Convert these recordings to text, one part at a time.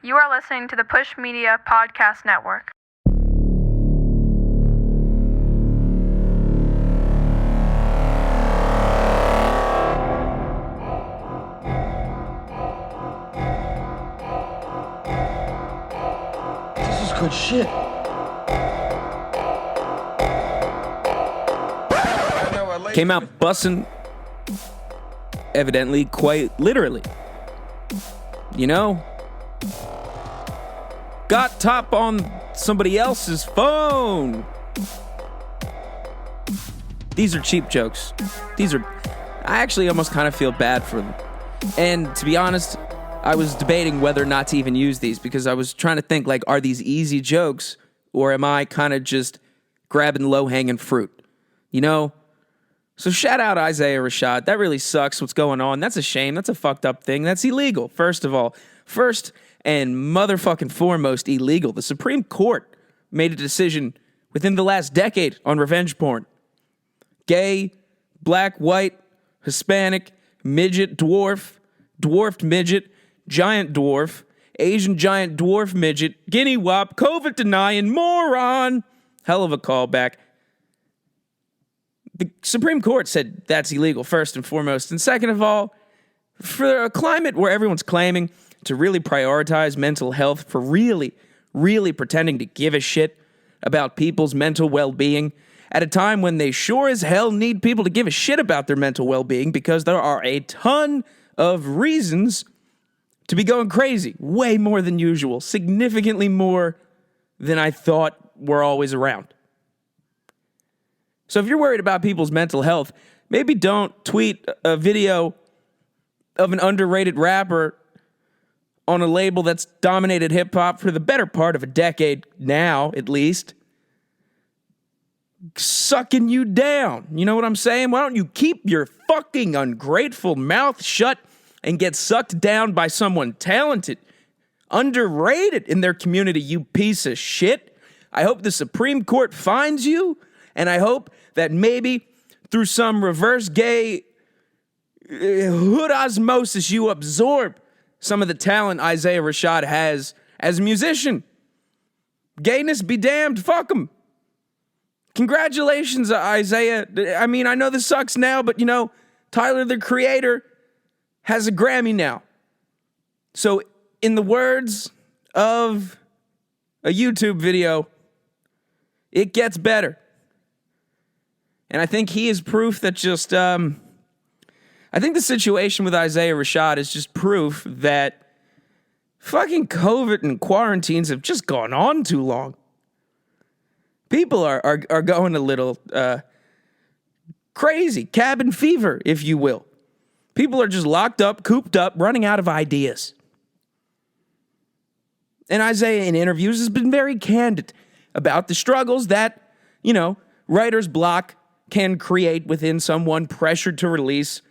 You are listening to the Push Media Podcast Network. This is good shit. Came out bussin', evidently, quite literally. You know? Got top on somebody else's phone. These are cheap jokes. I actually almost kind of feel bad for them. And to be honest, I was debating whether or not to even use these because I was trying to think, like, are these easy jokes or am I kind of just grabbing low-hanging fruit? You know? So shout out Isaiah Rashad. That really sucks what's going on. That's a shame. That's a fucked up thing. That's illegal, first of all. First and motherfucking foremost illegal. The Supreme Court made a decision within the last decade on revenge porn. Gay, black, white, Hispanic, midget, dwarfed midget, giant dwarf, Asian giant dwarf midget, guinea wop, COVID denying moron. Hell of a callback. The Supreme Court said that's illegal, first and foremost. And second of all, for a climate where everyone's claiming to really prioritize mental health, for really pretending to give a shit about people's mental well-being, at a time when they sure as hell need people to give a shit about their mental well-being because there are a ton of reasons to be going crazy. Way more than usual. Significantly more than I thought were always around. So if you're worried about people's mental health, maybe don't tweet a video of an underrated rapper on a label that's dominated hip-hop for the better part of a decade now, at least, sucking you down. You know what I'm saying? Why don't you keep your fucking ungrateful mouth shut and get sucked down by someone talented, underrated in their community, you piece of shit? I hope the Supreme Court finds you, and I hope that maybe through some reverse gay hood osmosis you absorb some of the talent Isaiah Rashad has as a musician. Gayness be damned, fuck him. Congratulations, Isaiah. I mean, I know this sucks now, but you know, Tyler, the Creator, has a Grammy now. So, in the words of a YouTube video, it gets better. And I think he is proof that just, I think the situation with Isaiah Rashad is just proof that fucking COVID and quarantines have just gone on too long. People are going a little crazy, cabin fever, if you will. People are just locked up, cooped up, running out of ideas. And Isaiah, in interviews, has been very candid about the struggles that, you know, writer's block can create within someone pressured to release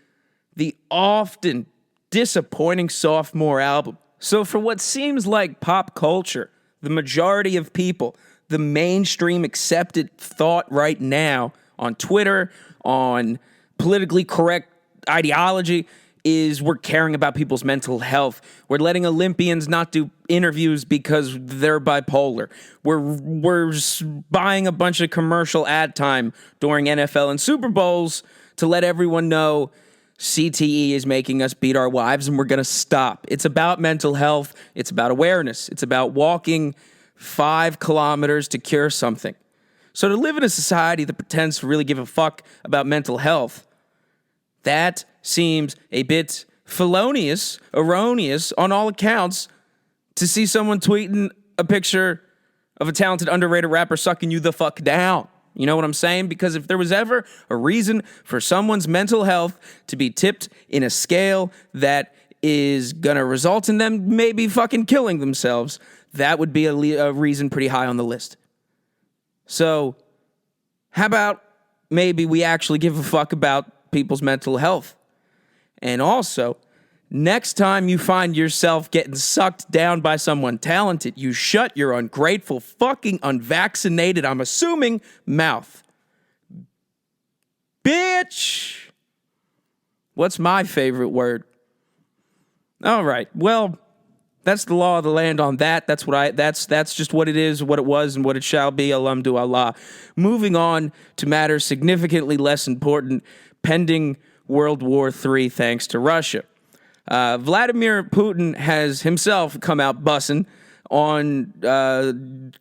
the often disappointing sophomore album. So for what seems like pop culture, the majority of people, the mainstream accepted thought right now on Twitter, on politically correct ideology, is we're caring about people's mental health. We're letting Olympians not do interviews because they're bipolar. We're buying a bunch of commercial ad time during NFL and Super Bowls to let everyone know CTE is making us beat our wives and we're going to stop. It's about mental health. It's about awareness. It's about walking 5 kilometers to cure something. So to live in a society that pretends to really give a fuck about mental health, that seems a bit felonious, erroneous on all accounts to see someone tweeting a picture of a talented, underrated rapper sucking you the fuck down. You know what I'm saying? Because if there was ever a reason for someone's mental health to be tipped in a scale that is gonna result in them maybe fucking killing themselves, that would be a reason pretty high on the list. So, how about maybe we actually give a fuck about people's mental health? And also, next time you find yourself getting sucked down by someone talented, you shut your ungrateful, fucking unvaccinated, I'm assuming, mouth. Bitch! What's my favorite word? All right, well, That's the law of the land on that. That's just what it is, what it was, and what it shall be. Alhamdu Allah. Moving on to matters significantly less important, pending World War III thanks to Russia. Vladimir Putin has himself come out bussing on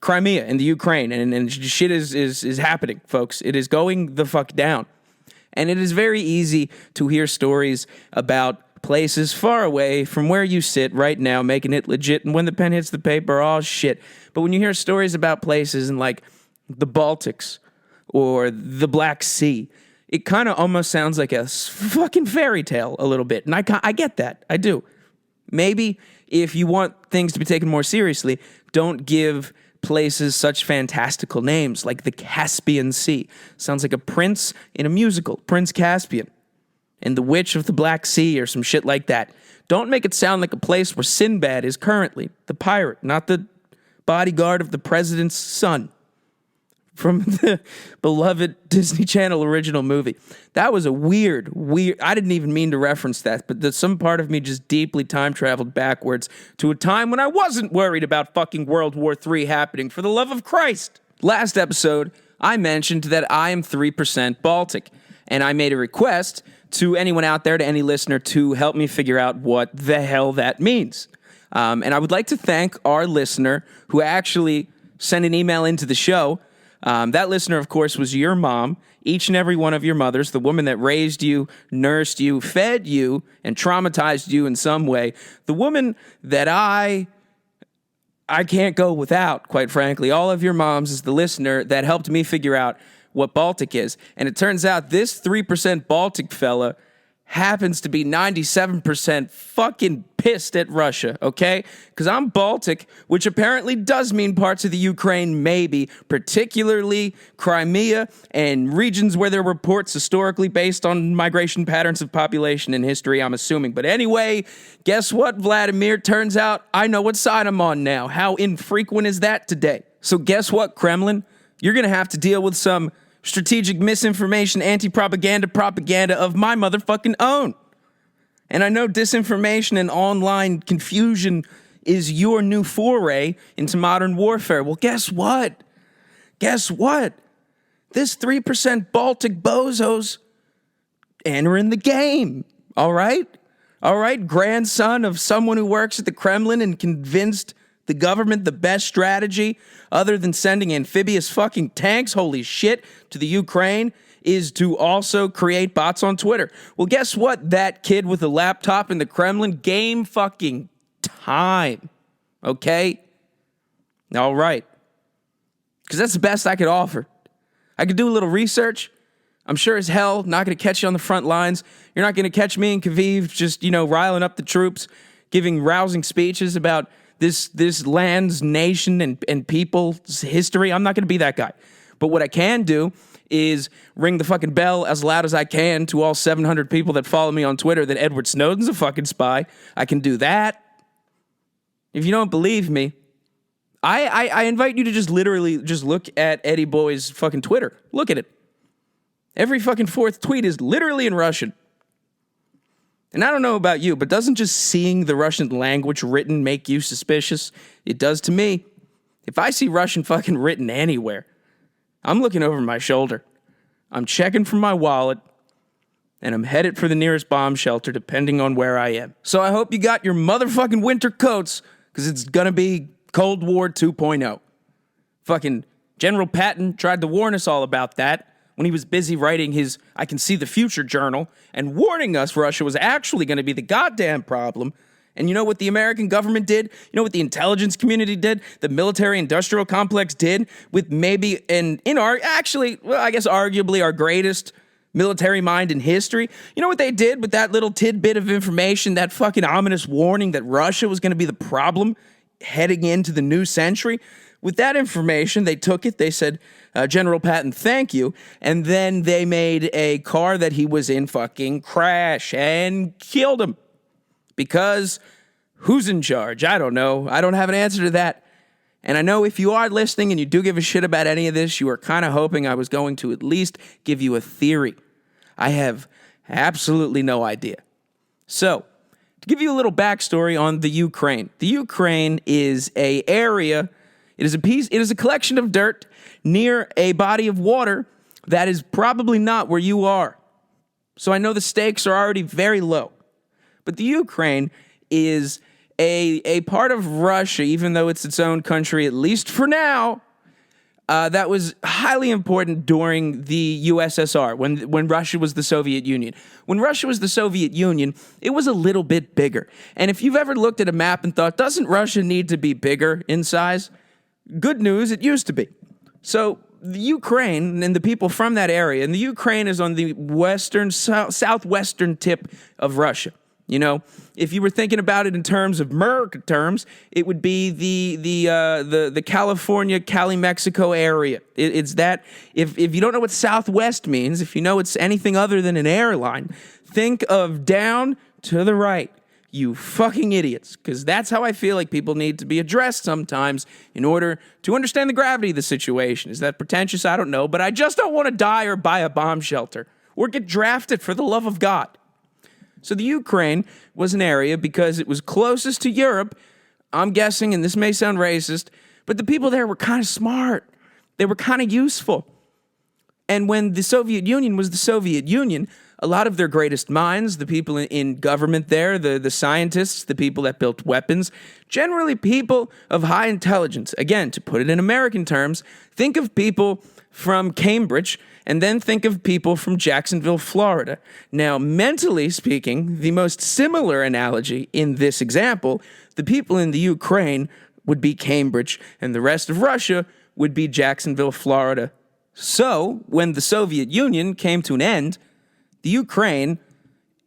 Crimea in the Ukraine, and shit is happening, folks. It is going the fuck down. And it is very easy to hear stories about places far away from where you sit right now, making it legit, and when the pen hits the paper, oh shit. But when you hear stories about places in like the Baltics or the Black Sea, it kind of almost sounds like a fucking fairy tale a little bit. And I get that. I do. Maybe if you want things to be taken more seriously, don't give places such fantastical names like the Caspian Sea. Sounds like a prince in a musical, Prince Caspian, and the Witch of the Black Sea or some shit like that. Don't make it sound like a place where Sinbad is currently the pirate, not the bodyguard of the president's son from the beloved Disney Channel original movie. That was a weird, I didn't even mean to reference that, but some part of me just deeply time traveled backwards to a time when I wasn't worried about fucking World War III happening, for the love of Christ. Last episode, I mentioned that I am 3% Baltic, and I made a request to anyone out there, to any listener, to help me figure out what the hell that means. And I would like to thank our listener who actually sent an email into the show. That listener, of course, was your mom, each and every one of your mothers, the woman that raised you, nursed you, fed you, and traumatized you in some way. The woman that I can't go without, quite frankly. All of your moms is the listener that helped me figure out what Baltic is. And it turns out this 3% Baltic fella happens to be 97% fucking pissed at Russia, okay? Because I'm Baltic, which apparently does mean parts of the Ukraine, maybe, particularly Crimea and regions where there are reports historically based on migration patterns of population and history, I'm assuming. But anyway, guess what, Vladimir? Turns out I know what side I'm on now. How infrequent is that today? So guess what, Kremlin? You're going to have to deal with some strategic misinformation, anti-propaganda propaganda of my motherfucking own. And I know disinformation and online confusion is your new foray into modern warfare. Well, guess what? Guess what? This 3% Baltic bozos entering the game, all right? All right, grandson of someone who works at the Kremlin and convinced the government the best strategy, other than sending amphibious fucking tanks, holy shit, to the Ukraine, is to also create bots on Twitter. Well, guess what? That kid with a laptop in the Kremlin, game fucking time. Okay? All right. Because that's the best I could offer. I could do a little research. I'm sure as hell not going to catch you on the front lines. You're not going to catch me and Kviv just, riling up the troops, giving rousing speeches about this land's nation and people's history. I'm not going to be that guy. But what I can do is ring the fucking bell as loud as I can to all 700 people that follow me on Twitter that Edward Snowden's a fucking spy. I can do that. If you don't believe me, I invite you to just literally just look at Eddie Boy's fucking Twitter. Look at it. Every fucking fourth tweet is literally in Russian. And I don't know about you, but doesn't just seeing the Russian language written make you suspicious? It does to me. If I see Russian fucking written anywhere, I'm looking over my shoulder. I'm checking for my wallet, and I'm headed for the nearest bomb shelter, depending on where I am. So I hope you got your motherfucking winter coats, because it's gonna be Cold War 2.0. Fucking General Patton tried to warn us all about that when he was busy writing his I Can See the Future journal and warning us Russia was actually going to be the goddamn problem. And you know what the American government did? You know what the intelligence community did? The military-industrial complex did with maybe arguably our greatest military mind in history? You know what they did with that little tidbit of information, that fucking ominous warning that Russia was going to be the problem heading into the new century? With that information, they took it, they said, General Patton, thank you, and then they made a car that he was in fucking crash and killed him. Because who's in charge? I don't know. I don't have an answer to that. And I know if you are listening and you do give a shit about any of this, you are kind of hoping I was going to at least give you a theory. I have absolutely no idea. So, to give you a little backstory on the Ukraine. The Ukraine is a area. It is a collection of dirt near a body of water that is probably not where you are. So I know the stakes are already very low. But the Ukraine is a part of Russia, even though it's its own country, at least for now, that was highly important during the USSR, when Russia was the Soviet Union. When Russia was the Soviet Union, it was a little bit bigger. And if you've ever looked at a map and thought, doesn't Russia need to be bigger in size? Good news, it used to be. So the Ukraine and the people from that area, and the Ukraine is on the southwestern tip of Russia. You know, if you were thinking about it in terms of American terms, it would be the California, Cali, Mexico area. It's that. If you don't know what Southwest means, if you know it's anything other than an airline, think of down to the right. You fucking idiots. Because that's how I feel like people need to be addressed sometimes in order to understand the gravity of the situation. Is that pretentious? I don't know. But I just don't want to die or buy a bomb shelter or get drafted, for the love of God. So the Ukraine was an area because it was closest to Europe, I'm guessing, and this may sound racist, but the people there were kind of smart. They were kind of useful. And when the Soviet Union was the Soviet Union, a lot of their greatest minds, the people in government there, the scientists, the people that built weapons, generally people of high intelligence. Again, to put it in American terms, think of people from Cambridge, and then think of people from Jacksonville, Florida. Now, mentally speaking, the most similar analogy in this example, the people in the Ukraine would be Cambridge, and the rest of Russia would be Jacksonville, Florida. So, when the Soviet Union came to an end, the Ukraine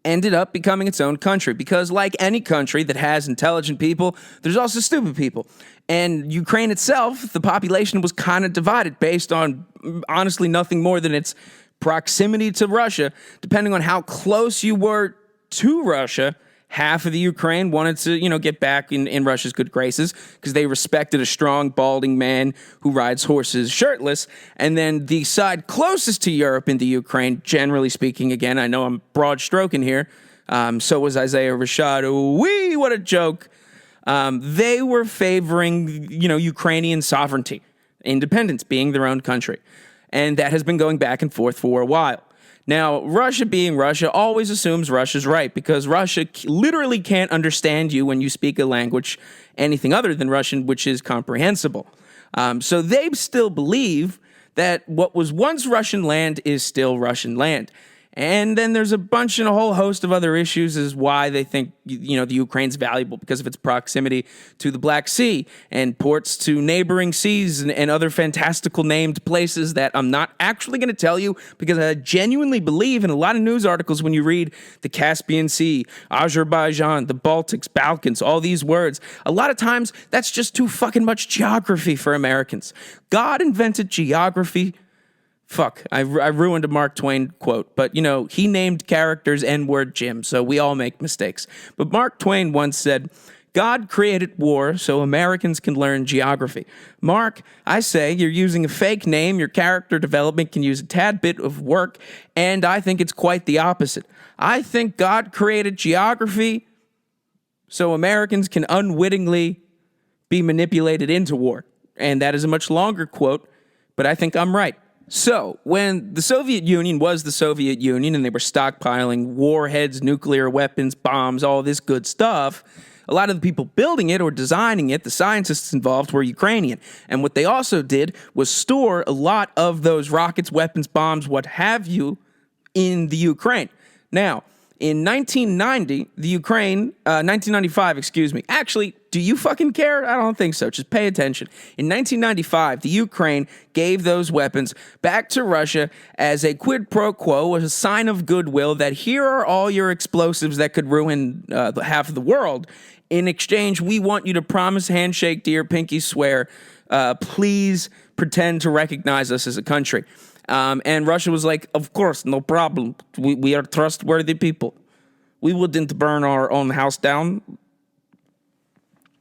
ended up becoming its own country, because like any country that has intelligent people, there's also stupid people. And Ukraine itself, the population was kind of divided based on, honestly, nothing more than its proximity to Russia. Depending on how close you were to Russia, half of the Ukraine wanted to, get back in Russia's good graces because they respected a strong, balding man who rides horses shirtless. And then the side closest to Europe in the Ukraine, generally speaking, again, I know I'm broad stroking here, so was Isaiah Rashad. Wee, what a joke. They were favoring, Ukrainian sovereignty, independence, being their own country. And that has been going back and forth for a while. Now, Russia being Russia always assumes Russia's right, because Russia literally can't understand you when you speak a language, anything other than Russian, which is comprehensible. So they still believe that what was once Russian land is still Russian land. And then there's a bunch and a whole host of other issues as why they think, the Ukraine's valuable, because of its proximity to the Black Sea and ports to neighboring seas and other fantastical named places that I'm not actually going to tell you, because I genuinely believe in a lot of news articles when you read the Caspian Sea, Azerbaijan, the Baltics, Balkans, all these words. A lot of times that's just too fucking much geography for Americans. God invented geography. Fuck, I ruined a Mark Twain quote, but he named characters N-word Jim, so we all make mistakes. But Mark Twain once said, God created war so Americans can learn geography. Mark, I say you're using a fake name, your character development can use a tad bit of work, and I think it's quite the opposite. I think God created geography so Americans can unwittingly be manipulated into war. And that is a much longer quote, but I think I'm right. So, when the Soviet Union was the Soviet Union and they were stockpiling warheads, nuclear weapons, bombs, all this good stuff, a lot of the people building it or designing it, the scientists involved, were Ukrainian. And what they also did was store a lot of those rockets, weapons, bombs, what have you, in the Ukraine. Now, in 1995, actually, do you fucking care? I don't think so. Just pay attention. In 1995, the Ukraine gave those weapons back to Russia as a quid pro quo, as a sign of goodwill that here are all your explosives that could ruin half of the world. In exchange, we want you to promise, handshake, dear, pinky swear, please pretend to recognize us as a country. And Russia was like, of course, no problem. We are trustworthy people. We wouldn't burn our own house down.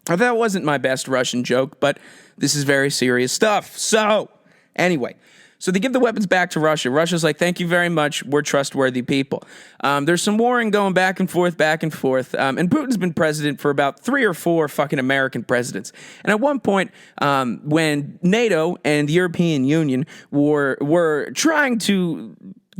That wasn't my best Russian joke, but this is very serious stuff. So, anyway, So they give the weapons back to Russia. Russia's like, thank you very much. We're trustworthy people. There's some warring going back and forth. And Putin's been president for about 3 or 4 fucking American presidents. And at one point, when NATO and the European Union were trying to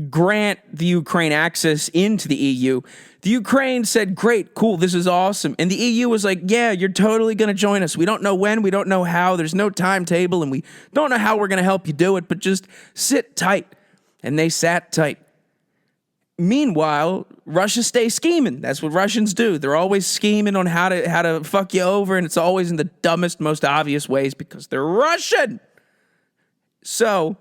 grant the Ukraine access into the EU, the Ukraine said, great, cool, this is awesome. And the EU was like, yeah, you're totally going to join us. We don't know when, we don't know how, there's no timetable, and we don't know how we're going to help you do it, but just sit tight. And they sat tight. Meanwhile, Russia stays scheming. That's what Russians do. They're always scheming on how to fuck you over, and it's always in the dumbest, most obvious ways because they're Russian. So,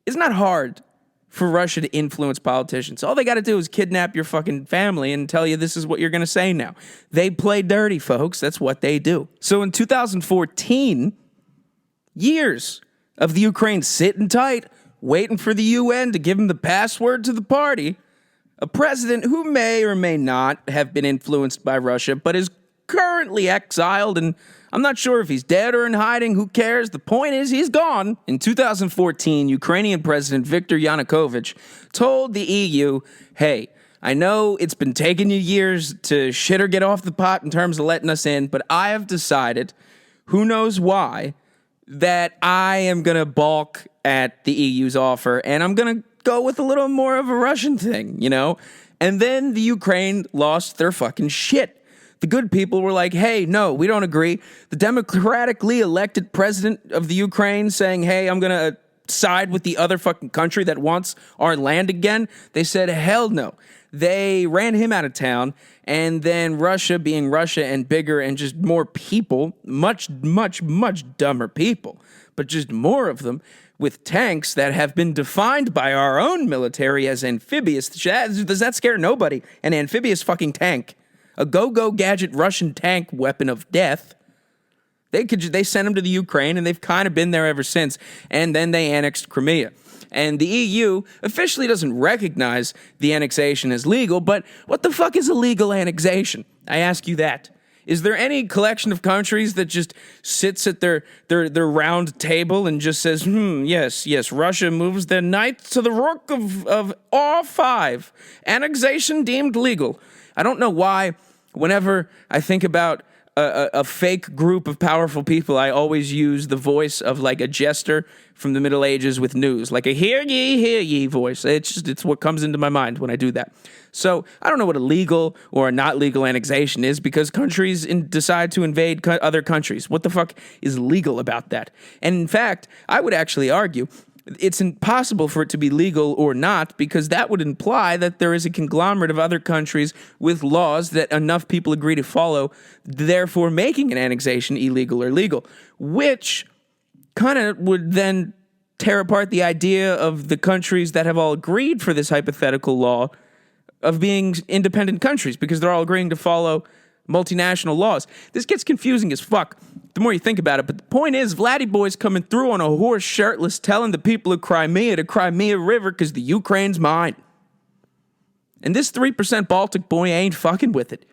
it's not hard for Russia to influence politicians. All they got to do is kidnap your fucking family and tell you this is what you're going to say now. They play dirty, folks. That's what they do. So in 2014, years of the Ukraine sitting tight, waiting for the UN to give them the password to the party, a president who may or may not have been influenced by Russia, but is currently exiled, and I'm not sure if he's dead or in hiding. Who cares? The point is he's gone. In 2014, Ukrainian President Viktor Yanukovych told the EU, hey, I know it's been taking you years to shit or get off the pot in terms of letting us in, but I have decided, who knows why, that I am going to balk at the EU's offer, and I'm going to go with a little more of a Russian thing, you know? And then the Ukraine lost their fucking shit. The good people were like, hey, no, we don't agree. The democratically elected president of the Ukraine saying, hey, I'm going to side with the other fucking country that wants our land again. They said, hell no. They ran him out of town. And then Russia, being Russia and bigger and just more people, much, much, much dumber people, but just more of them, with tanks that have been defined by our own military as amphibious. Does that scare nobody? An amphibious fucking tank. A go-go gadget Russian tank weapon of death. They sent them to the Ukraine, and they've kind of been there ever since. And then they annexed Crimea. And the EU officially doesn't recognize the annexation as legal, but what the fuck is a legal annexation? I ask you that. Is there any collection of countries that just sits at their round table and just says, yes, Russia moves their knight to the rook of R5. Annexation deemed legal. I don't know why, whenever I think about a fake group of powerful people, I always use the voice of like a jester from the Middle Ages with news, like a hear ye voice. It's what comes into my mind when I do that. So I don't know what a legal or a not legal annexation is because countries decide to invade other countries. What the fuck is legal about that? And in fact, I would actually argue it's impossible for it to be legal or not because that would imply that there is a conglomerate of other countries with laws that enough people agree to follow, therefore making an annexation illegal or legal, which kind of would then tear apart the idea of the countries that have all agreed for this hypothetical law of being independent countries because they're all agreeing to follow multinational laws. This gets confusing as fuck the more you think about it, but the point is Vladdy Boy's coming through on a horse shirtless telling the people of Crimea to Crimea River because the Ukraine's mine. And this 3% Baltic boy ain't fucking with it.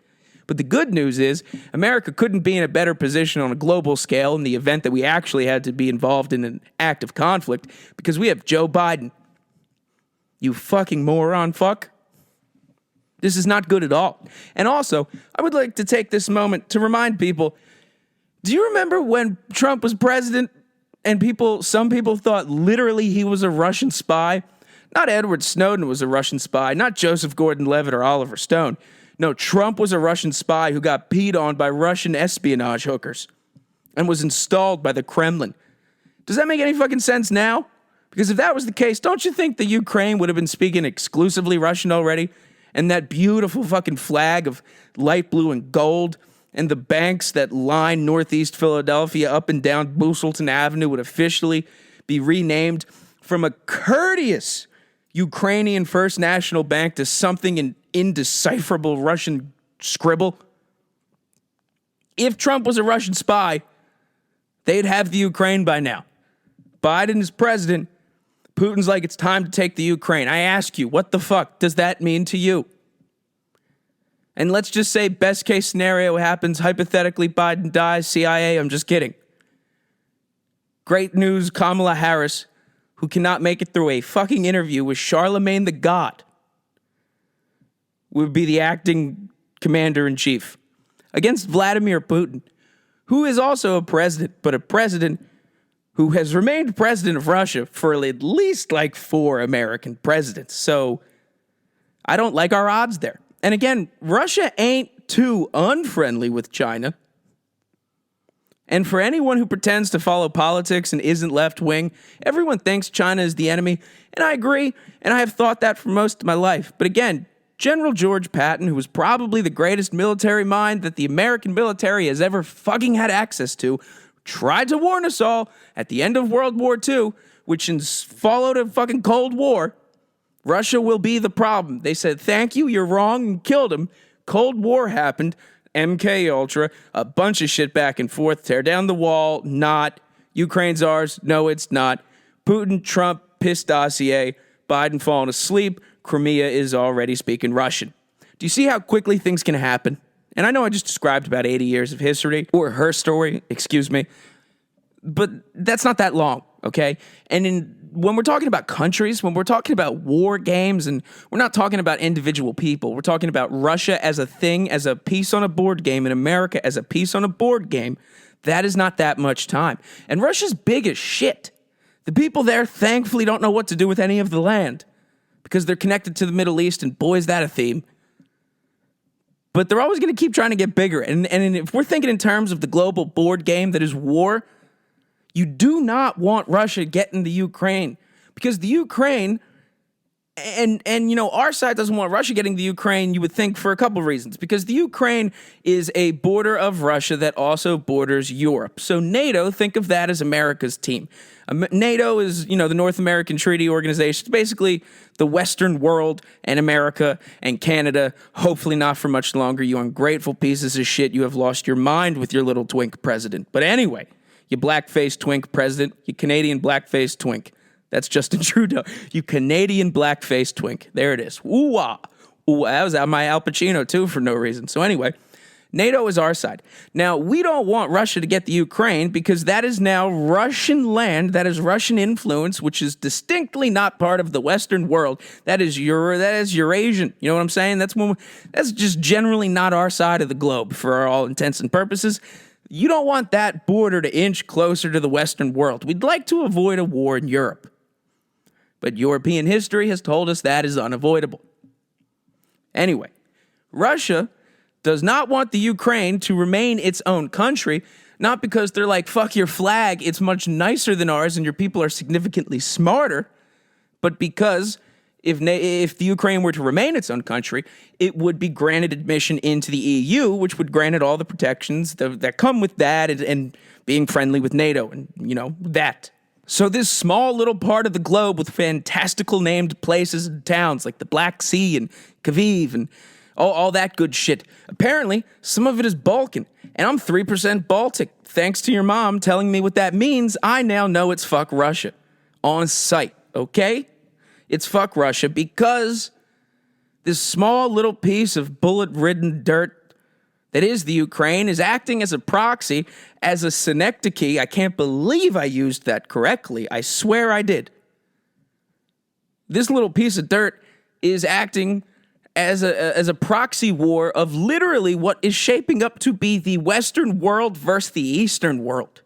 But the good news is America couldn't be in a better position on a global scale in the event that we actually had to be involved in an active conflict because we have Joe Biden. You fucking moron fuck. This is not good at all. And also, I would like to take this moment to remind people, do you remember when Trump was president and some people thought literally he was a Russian spy? Not Edward Snowden was a Russian spy, not Joseph Gordon-Levitt or Oliver Stone. No, Trump was a Russian spy who got peed on by Russian espionage hookers and was installed by the Kremlin. Does that make any fucking sense now? Because if that was the case, don't you think the Ukraine would have been speaking exclusively Russian already? And that beautiful fucking flag of light blue and gold and the banks that line northeast Philadelphia up and down Boostleton Avenue would officially be renamed from a courteous Ukrainian First National Bank to something in indecipherable Russian scribble. If Trump was a Russian spy, they'd have the Ukraine by now. Biden is president. Putin's like, it's time to take the Ukraine. I ask you, what the fuck does that mean to you? And let's just say best case scenario happens. Hypothetically, Biden dies, CIA. I'm just kidding. Great news, Kamala Harris, who cannot make it through a fucking interview with Charlemagne the God would be the acting commander-in-chief against Vladimir Putin, who is also a president, but a president who has remained president of Russia for at least like 4 American presidents. So I don't like our odds there. And again, Russia ain't too unfriendly with China. And for anyone who pretends to follow politics and isn't left-wing, everyone thinks China is the enemy. And I agree, and I have thought that for most of my life. But again, General George Patton, who was probably the greatest military mind that the American military has ever fucking had access to, tried to warn us all at the end of World War II, which followed a fucking Cold War, Russia will be the problem. They said, thank you, you're wrong, and killed him. Cold War happened. MK Ultra, a bunch of shit back and forth, tear down the wall, not. Ukraine's ours, no it's not. Putin, Trump, piss dossier, Biden falling asleep, Crimea is already speaking Russian. Do you see how quickly things can happen? And I know I just described about 80 years of history, or her story, excuse me, but that's not that long, okay? And when we're talking about countries, when we're talking about war games, and we're not talking about individual people, we're talking about Russia as a thing, as a piece on a board game, and America as a piece on a board game, that is not that much time. And Russia's big as shit. The people there thankfully don't know what to do with any of the land because they're connected to the Middle East, and boy, is that a theme. But they're always going to keep trying to get bigger. And if we're thinking in terms of the global board game that is war, you do not want Russia getting the Ukraine, because the Ukraine, and you know, our side doesn't want Russia getting the Ukraine, you would think, for a couple of reasons. Because the Ukraine is a border of Russia that also borders Europe. So NATO, think of that as America's team. NATO is, you know, the North American Treaty Organization. It's basically the Western world and America and Canada. Hopefully not for much longer, you ungrateful pieces of shit. You have lost your mind with your little twink president. But anyway, you black-faced twink president, you Canadian black-faced twink. That's Justin Trudeau. You Canadian black-faced twink. There it is. Ooh-ah. Ooh, that was my Al Pacino, too, for no reason. So anyway, NATO is our side. Now, we don't want Russia to get the Ukraine because that is now Russian land. That is Russian influence, which is distinctly not part of the Western world. That is Eurasian. You know what I'm saying? That's just generally not our side of the globe for all intents and purposes. You don't want that border to inch closer to the Western world. We'd like to avoid a war in Europe. But European history has told us that is unavoidable. Anyway, Russia does not want the Ukraine to remain its own country, not because they're like, fuck your flag, it's much nicer than ours and your people are significantly smarter, but because if the Ukraine were to remain its own country, it would be granted admission into the EU, which would grant it all the protections that come with that and being friendly with NATO and, you know, that. So this small little part of the globe with fantastical named places and towns like the Black Sea and Kyiv and all that good shit. Apparently, some of it is Balkan, and I'm 3% Baltic. Thanks to your mom telling me what that means, I now know it's fuck Russia. On sight, okay? It's fuck Russia because this small little piece of bullet-ridden dirt that is the Ukraine is acting as a proxy, as a synecdoche. I can't believe I used that correctly. I swear I did. This little piece of dirt is acting as a proxy war of literally what is shaping up to be the Western world versus the Eastern world.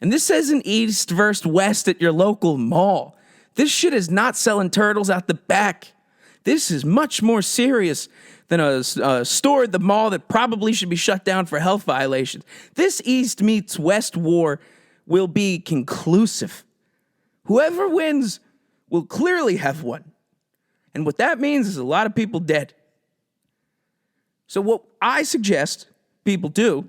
And this isn't East versus West at your local mall. This shit is not selling turtles out the back. This is much more serious than a store at the mall that probably should be shut down for health violations. This East meets West war will be conclusive. Whoever wins will clearly have won. And what that means is a lot of people dead. So what I suggest people do,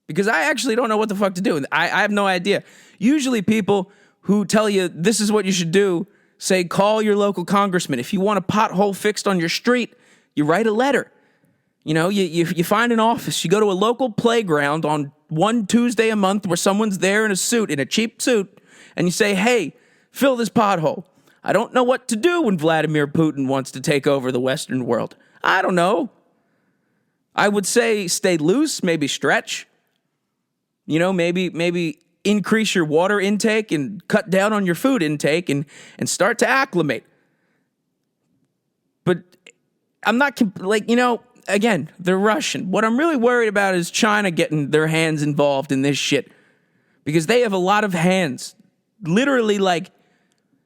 because I actually don't know what the fuck to do. I have no idea. Usually people who tell you this is what you should do say call your local congressman. If you want a pothole fixed on your street, you write a letter. You know, you find an office. You go to a local playground on one Tuesday a month where someone's there in a suit, in a cheap suit, and you say, hey, fill this pothole. I don't know what to do when Vladimir Putin wants to take over the Western world. I don't know. I would say stay loose, maybe stretch. You know, maybe increase your water intake and cut down on your food intake and start to acclimate. But I'm not, again, they're Russian. What I'm really worried about is China getting their hands involved in this shit. Because they have a lot of hands. Literally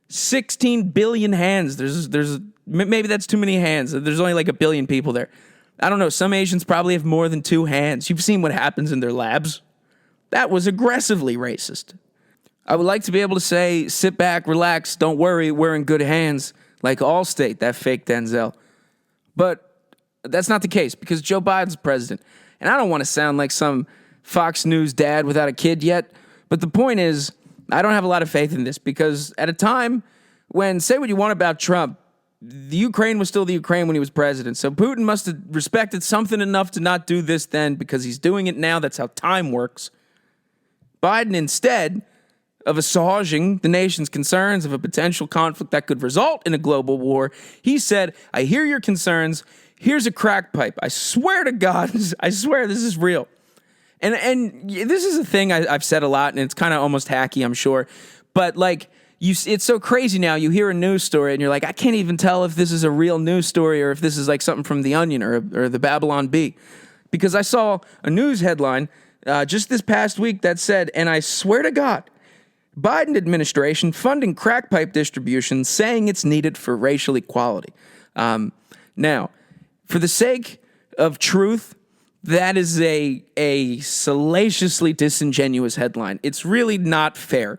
16 billion hands. There's maybe that's too many hands. There's only 1 billion people there. I don't know. Some Asians probably have more than 2 hands. You've seen what happens in their labs. That was aggressively racist. I would like to be able to say, sit back, relax, don't worry, we're in good hands, like Allstate, that fake Denzel. But that's not the case, because Joe Biden's president. And I don't want to sound like some Fox News dad without a kid yet, but the point is, I don't have a lot of faith in this, because at a time when, say what you want about Trump, the Ukraine was still the Ukraine when he was president. So Putin must have respected something enough to not do this then, because he's doing it now. That's how time works. Biden, instead of assuaging the nation's concerns of a potential conflict that could result in a global war, he said, I hear your concerns. Here's a crack pipe. I swear to God, I swear this is real. And this is a thing I've said a lot, and it's kind of almost hacky, I'm sure. But it's so crazy now. You hear a news story, and you're like, I can't even tell if this is a real news story or if this is something from The Onion or the Babylon Bee. Because I saw a news headline just this past week that said, and I swear to God, Biden administration funding crack pipe distribution, saying it's needed for racial equality. Now, for the sake of truth, that is a salaciously disingenuous headline. It's really not fair.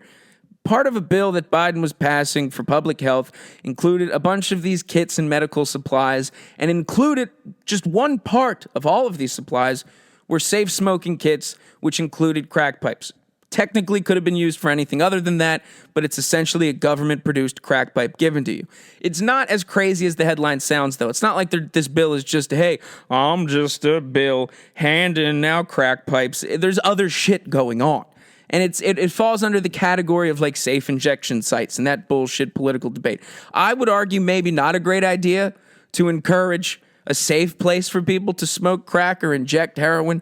Part of a bill that Biden was passing for public health included a bunch of these kits and medical supplies, and included just one part of all of these supplies were safe smoking kits, which included crack pipes. Technically could have been used for anything other than that, but it's essentially a government-produced crack pipe given to you. It's not as crazy as the headline sounds, though. It's not like this bill is just, hey, I'm just a bill handing out crack pipes. There's other shit going on. And it falls under the category of safe injection sites and that bullshit political debate. I would argue maybe not a great idea to encourage a safe place for people to smoke crack or inject heroin,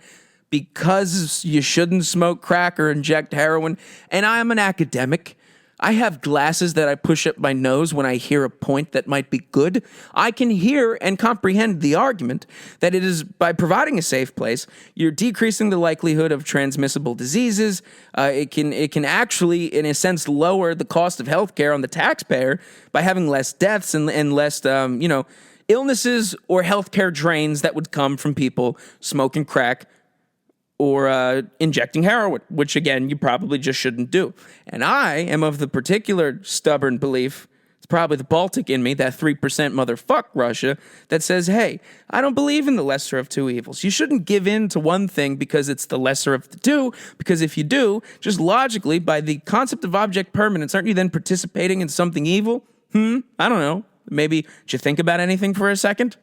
because you shouldn't smoke crack or inject heroin. And I am an academic. I have glasses that I push up my nose when I hear a point that might be good. I can hear and comprehend the argument that it is by providing a safe place, you're decreasing the likelihood of transmissible diseases. It can actually, in a sense, lower the cost of healthcare on the taxpayer by having less deaths and less, illnesses or healthcare drains that would come from people smoking crack or injecting heroin, which, again, you probably just shouldn't do. And I am of the particular stubborn belief, it's probably the Baltic in me, that 3% motherfuck Russia, that says, hey, I don't believe in the lesser of two evils. You shouldn't give in to one thing because it's the lesser of the two, because if you do, just logically, by the concept of object permanence, aren't you then participating in something evil? I don't know. Maybe, did you think about anything for a second?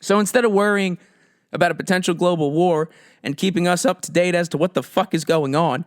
So instead of worrying about a potential global war and keeping us up to date as to what the fuck is going on,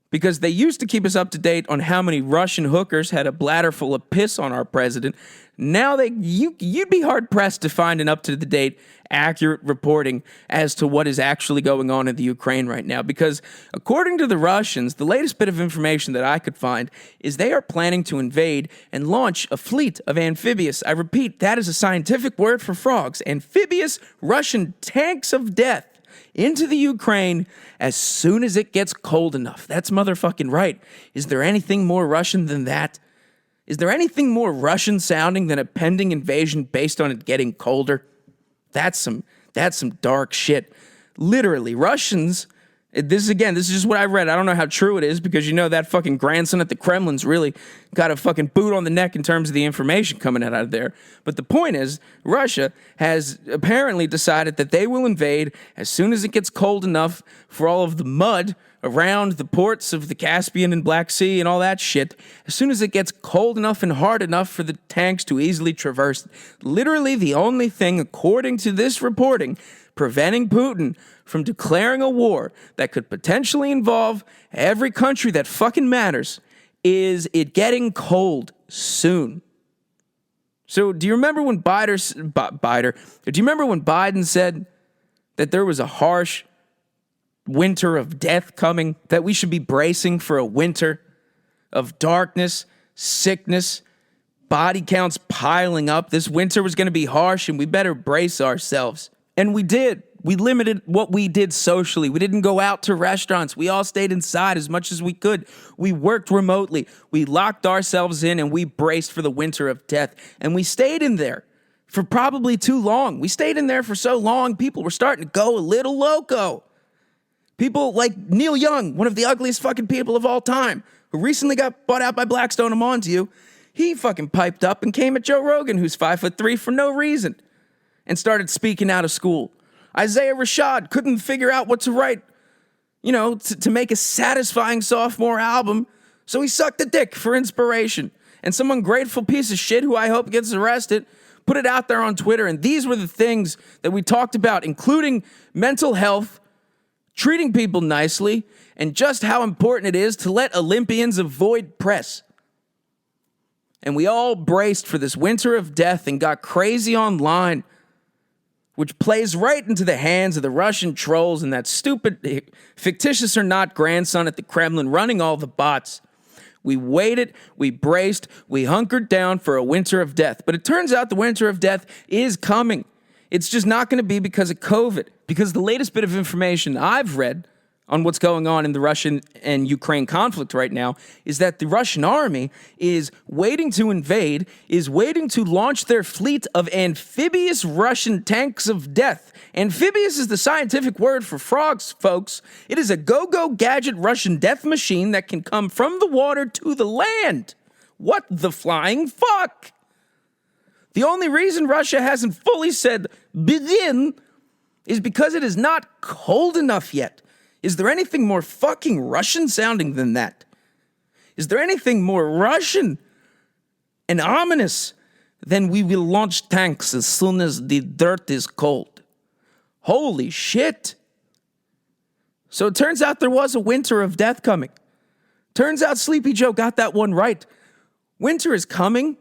because they used to keep us up to date on how many Russian hookers had a bladder full of piss on our president. Now you'd be hard pressed to find an up to the date, accurate reporting as to what is actually going on in the Ukraine right now. Because according to the Russians, the latest bit of information that I could find is they are planning to invade and launch a fleet of amphibious, I repeat, that is a scientific word for frogs, amphibious Russian tanks of death into the Ukraine as soon as it gets cold enough. That's motherfucking right. Is there anything more Russian than that? Is there anything more Russian sounding than a pending invasion based on it getting colder? That's some dark shit. Literally, Russians, this is just what I read. I don't know how true it is, because that fucking grandson at the Kremlin's really got a fucking boot on the neck in terms of the information coming out of there. But the point is, Russia has apparently decided that they will invade as soon as it gets cold enough for all of the mud around the ports of the Caspian and Black Sea and all that shit, as soon as it gets cold enough and hard enough for the tanks to easily traverse. Literally the only thing, according to this reporting, preventing Putin from declaring a war that could potentially involve every country that fucking matters is it getting cold soon. So do you remember when Biden said that there was a harsh winter of death coming, that we should be bracing for a winter of darkness, sickness, body counts piling up. This winter was going to be harsh, and we better brace ourselves. And we did. We limited what we did socially. We didn't go out to restaurants. We all stayed inside as much as we could. We worked remotely. We locked ourselves in, and we braced for the winter of death. And we stayed in there for probably too long. We stayed in there for so long, people were starting to go a little loco. People like Neil Young, one of the ugliest fucking people of all time, who recently got bought out by Blackstone, I'm on to you. He fucking piped up and came at Joe Rogan, who's 5'3", for no reason, and started speaking out of school. Isaiah Rashad couldn't figure out what to write, to make a satisfying sophomore album, so he sucked a dick for inspiration. And some ungrateful piece of shit who I hope gets arrested put it out there on Twitter, and these were the things that we talked about, including mental health, treating people nicely, and just how important it is to let Olympians avoid press. And we all braced for this winter of death and got crazy online, which plays right into the hands of the Russian trolls and that stupid, fictitious or not, grandson at the Kremlin running all the bots. We waited, we braced, we hunkered down for a winter of death. But it turns out the winter of death is coming. It's just not going to be because of COVID. Because the latest bit of information I've read on what's going on in the Russian and Ukraine conflict right now is that the Russian army is waiting to invade, is waiting to launch their fleet of amphibious Russian tanks of death. Amphibious is the scientific word for frogs, folks. It is a go-go gadget Russian death machine that can come from the water to the land. What the flying fuck? The only reason Russia hasn't fully said begin is because it is not cold enough yet. Is there anything more fucking Russian sounding than that? Is there anything more Russian and ominous than we will launch tanks as soon as the dirt is cold? Holy shit. So it turns out there was a winter of death coming. Turns out Sleepy Joe got that one right. Winter is coming.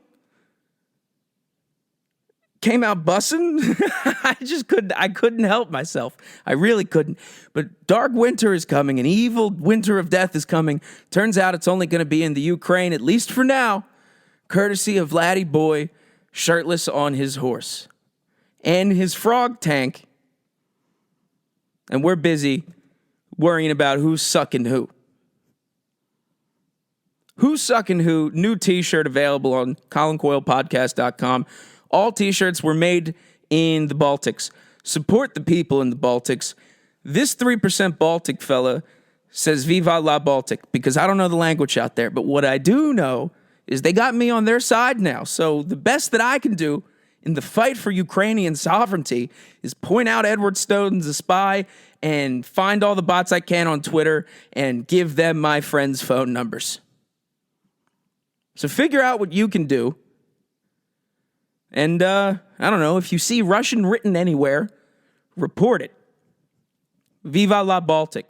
Came out bussin'. I couldn't help myself. I really couldn't. But dark winter is coming. An evil winter of death is coming. Turns out it's only going to be in the Ukraine, at least for now, courtesy of Laddie Boy, shirtless on his horse. And his frog tank. And we're busy worrying about who's sucking who. Who's sucking who? New t-shirt available on ColinCoylePodcast.com. All t-shirts were made in the Baltics. Support the people in the Baltics. This 3% Baltic fella says Viva la Baltic, because I don't know the language out there. But what I do know is they got me on their side now. So the best that I can do in the fight for Ukrainian sovereignty is point out Edward Snowden's a spy and find all the bots I can on Twitter and give them my friends' phone numbers. So figure out what you can do. And, I don't know, if you see Russian written anywhere, report it. Viva la Baltic.